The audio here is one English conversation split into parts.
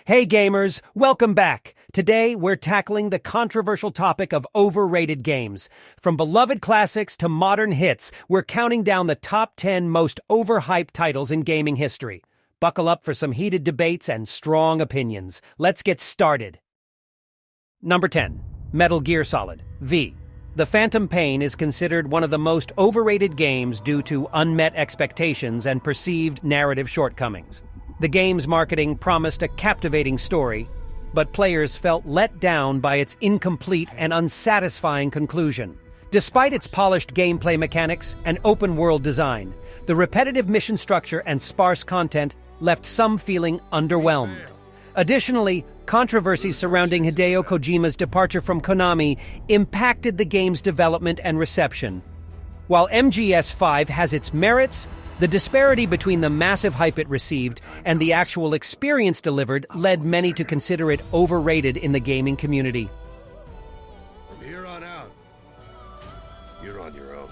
Hey gamers, welcome back. Today we're tackling the controversial topic of overrated games. From beloved classics to modern hits, we're counting down the top 10 most overhyped titles in gaming history. Buckle up for some heated debates and strong opinions. Let's get started. Number 10. Metal Gear Solid V. The Phantom Pain is considered one of the most overrated games due to unmet expectations and perceived narrative shortcomings. The game's marketing promised a captivating story, but players felt let down by its incomplete and unsatisfying conclusion. Despite its polished gameplay mechanics and open-world design, the repetitive mission structure and sparse content left some feeling underwhelmed. Additionally, controversies surrounding Hideo Kojima's departure from Konami impacted the game's development and reception. While MGS5 has its merits, the disparity between the massive hype it received and the actual experience delivered led many to consider it overrated in the gaming community. From here on out, you're on your own.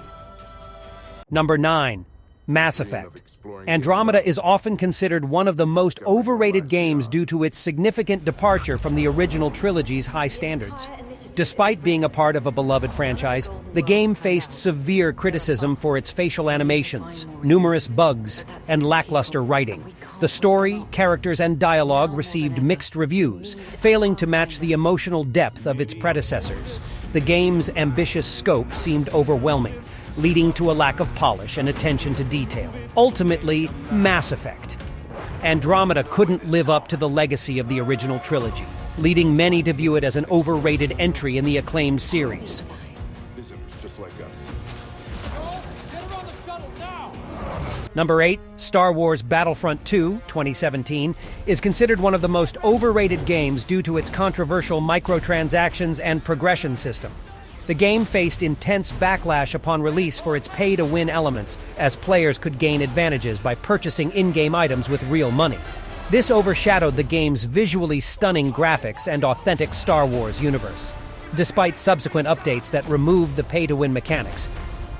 Number 9. Mass Effect. Andromeda is often considered one of the most overrated games due to its significant departure from the original trilogy's high standards. Despite being a part of a beloved franchise, the game faced severe criticism for its facial animations, numerous bugs, and lackluster writing. The story, characters, and dialogue received mixed reviews, failing to match the emotional depth of its predecessors. The game's ambitious scope seemed overwhelming, leading to a lack of polish and attention to detail. Ultimately, Mass Effect. Andromeda couldn't live up to the legacy of the original trilogy, leading many to view it as an overrated entry in the Acclaimed series. Visitors just like us. Number 8, Star Wars Battlefront 2, 2017, is considered one of the most overrated games due to its controversial microtransactions and progression system. The game faced intense backlash upon release for its pay-to-win elements, as players could gain advantages by purchasing in-game items with real money. This overshadowed the game's visually stunning graphics and authentic Star Wars universe. Despite subsequent updates that removed the pay-to-win mechanics,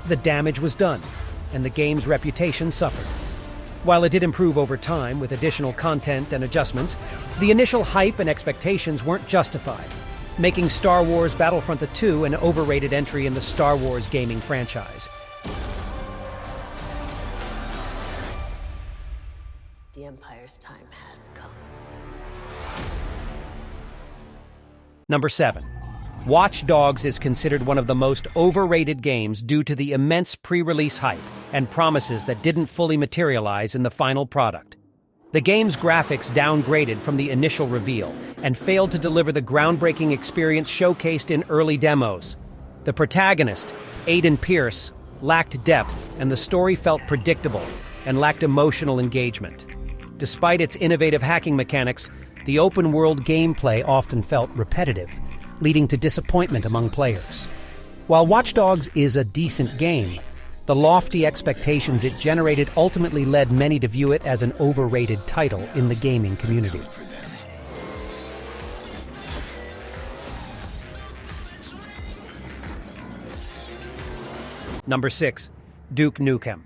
the damage was done, and the game's reputation suffered. While it did improve over time with additional content and adjustments, the initial hype and expectations weren't justified, making Star Wars Battlefront 2 an overrated entry in the Star Wars gaming franchise. The Empire's time has come. Number 7. Watch Dogs is considered one of the most overrated games due to the immense pre-release hype and promises that didn't fully materialize in the final product. The game's graphics downgraded from the initial reveal and failed to deliver the groundbreaking experience showcased in early demos. The protagonist, Aiden Pierce, lacked depth, and the story felt predictable and lacked emotional engagement. Despite its innovative hacking mechanics, the open-world gameplay often felt repetitive, leading to disappointment among players. While Watch Dogs is a decent game, the lofty expectations it generated ultimately led many to view it as an overrated title in the gaming community. Number 6. Duke Nukem.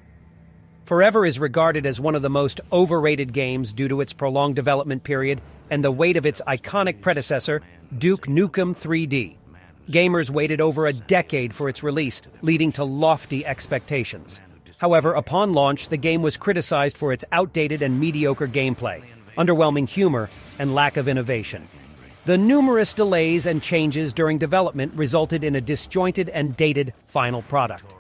Forever is regarded as one of the most overrated games due to its prolonged development period and the weight of its iconic predecessor, Duke Nukem 3D. Gamers waited over a decade for its release, leading to lofty expectations. However, upon launch, the game was criticized for its outdated and mediocre gameplay, underwhelming humor, and lack of innovation. The numerous delays and changes during development resulted in a disjointed and dated final product.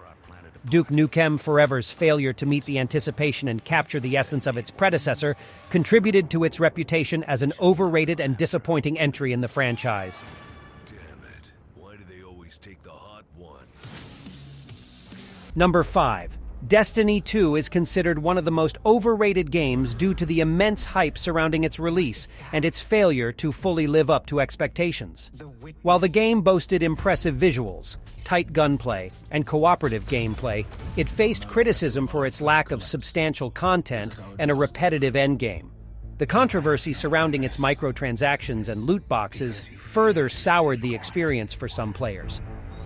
Duke Nukem Forever's failure to meet the anticipation and capture the essence of its predecessor contributed to its reputation as an overrated and disappointing entry in the franchise. Take the hot one. Number 5. Destiny 2 is considered one of the most overrated games due to the immense hype surrounding its release and its failure to fully live up to expectations. While the game boasted impressive visuals, tight gunplay, and cooperative gameplay, it faced criticism for its lack of substantial content and a repetitive endgame. The controversy surrounding its microtransactions and loot boxes further soured the experience for some players.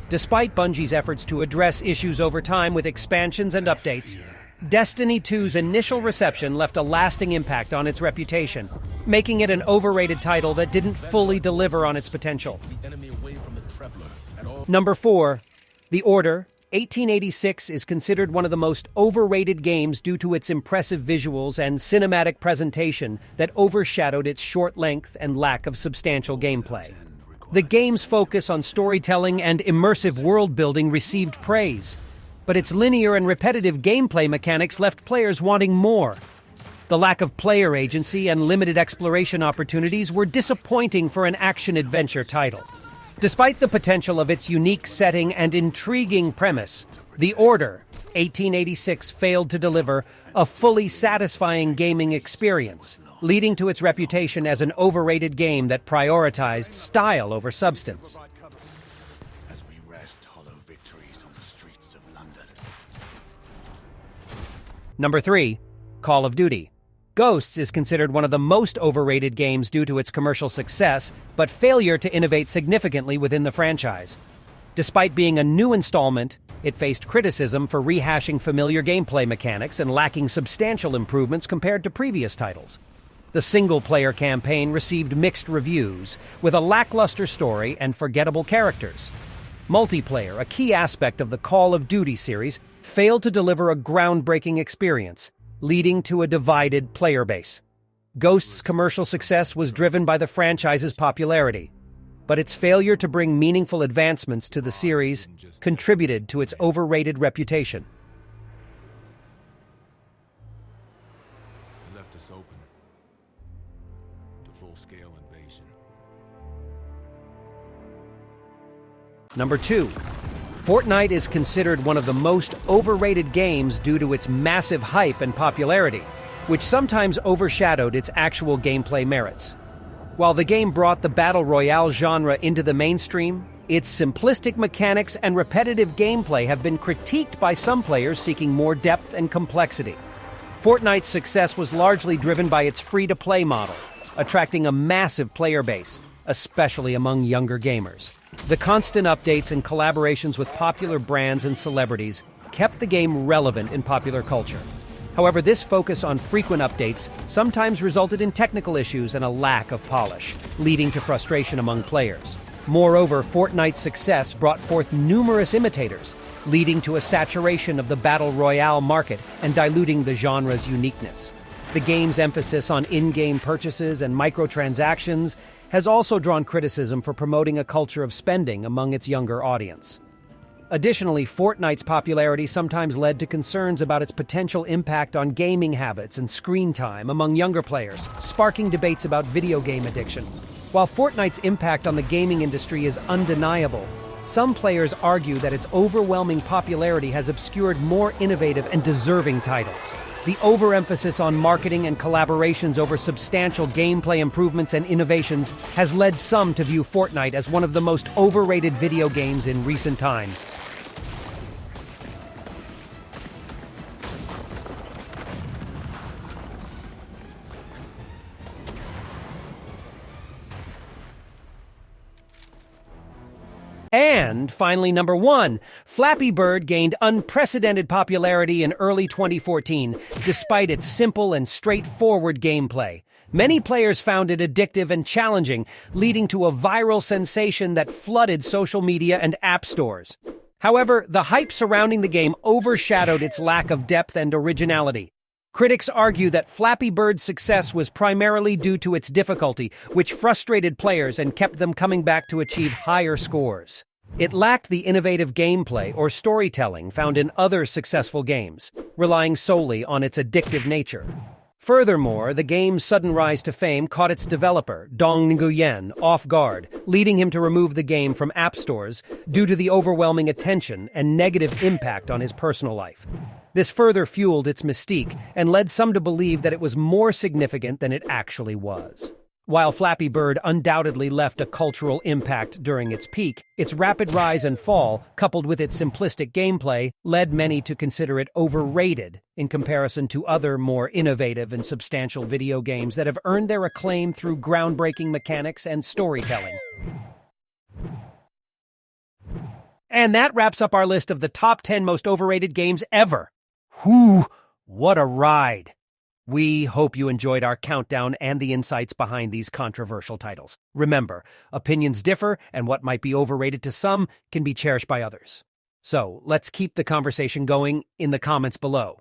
Despite Bungie's efforts to address issues over time with expansions and updates, Destiny 2's initial reception left a lasting impact on its reputation. making it an overrated title that didn't fully deliver on its potential. Number 4, The Order. 1886 is considered one of the most overrated games due to its impressive visuals and cinematic presentation that overshadowed its short length and lack of substantial gameplay. The game's focus on storytelling and immersive world-building received praise, but its linear and repetitive gameplay mechanics left players wanting more. The lack of player agency and limited exploration opportunities were disappointing for an action-adventure title. Despite the potential of its unique setting and intriguing premise, The Order, 1886 failed to deliver a fully satisfying gaming experience, leading to its reputation as an overrated game that prioritized style over substance. As we rest hollow victories on the streets of London. Number 3, Call of Duty. Ghosts is considered one of the most overrated games due to its commercial success, but failure to innovate significantly within the franchise. Despite being a new installment, it faced criticism for rehashing familiar gameplay mechanics and lacking substantial improvements compared to previous titles. The single-player campaign received mixed reviews, with a lackluster story and forgettable characters. Multiplayer, a key aspect of the Call of Duty series, failed to deliver a groundbreaking experience, leading to a divided player base. Ghost's commercial success was driven by the franchise's popularity, but its failure to bring meaningful advancements to the series contributed to its overrated reputation. Left us open to full-scale invasion. Number 2, Fortnite is considered one of the most overrated games due to its massive hype and popularity, which sometimes overshadowed its actual gameplay merits. While the game brought the battle royale genre into the mainstream, its simplistic mechanics and repetitive gameplay have been critiqued by some players seeking more depth and complexity. Fortnite's success was largely driven by its free-to-play model, attracting a massive player base, especially among younger gamers. The constant updates and collaborations with popular brands and celebrities kept the game relevant in popular culture. However, this focus on frequent updates sometimes resulted in technical issues and a lack of polish, leading to frustration among players. Moreover, Fortnite's success brought forth numerous imitators, leading to a saturation of the battle royale market and diluting the genre's uniqueness. The game's emphasis on in-game purchases and microtransactions has also drawn criticism for promoting a culture of spending among its younger audience. Additionally, Fortnite's popularity sometimes led to concerns about its potential impact on gaming habits and screen time among younger players, sparking debates about video game addiction. While Fortnite's impact on the gaming industry is undeniable, some players argue that its overwhelming popularity has obscured more innovative and deserving titles. The overemphasis on marketing and collaborations over substantial gameplay improvements and innovations has led some to view Fortnite as one of the most overrated video games in recent times. And finally, number 1, Flappy Bird gained unprecedented popularity in early 2014, despite its simple and straightforward gameplay. Many players found it addictive and challenging, leading to a viral sensation that flooded social media and app stores. However, the hype surrounding the game overshadowed its lack of depth and originality. Critics argue that Flappy Bird's success was primarily due to its difficulty, which frustrated players and kept them coming back to achieve higher scores. It lacked the innovative gameplay or storytelling found in other successful games, relying solely on its addictive nature. Furthermore, the game's sudden rise to fame caught its developer, Dong Nguyen, off guard, leading him to remove the game from app stores due to the overwhelming attention and negative impact on his personal life. This further fueled its mystique and led some to believe that it was more significant than it actually was. While Flappy Bird undoubtedly left a cultural impact during its peak, its rapid rise and fall, coupled with its simplistic gameplay, led many to consider it overrated in comparison to other more innovative and substantial video games that have earned their acclaim through groundbreaking mechanics and storytelling. And that wraps up our list of the top 10 most overrated games ever. Whew, what a ride! We hope you enjoyed our countdown and the insights behind these controversial titles. Remember, opinions differ, and what might be overrated to some can be cherished by others. So, let's keep the conversation going in the comments below.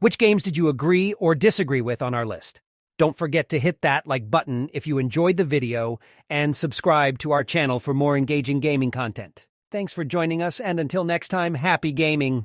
Which games did you agree or disagree with on our list? Don't forget to hit that like button if you enjoyed the video and subscribe to our channel for more engaging gaming content. Thanks for joining us, and until next time, happy gaming!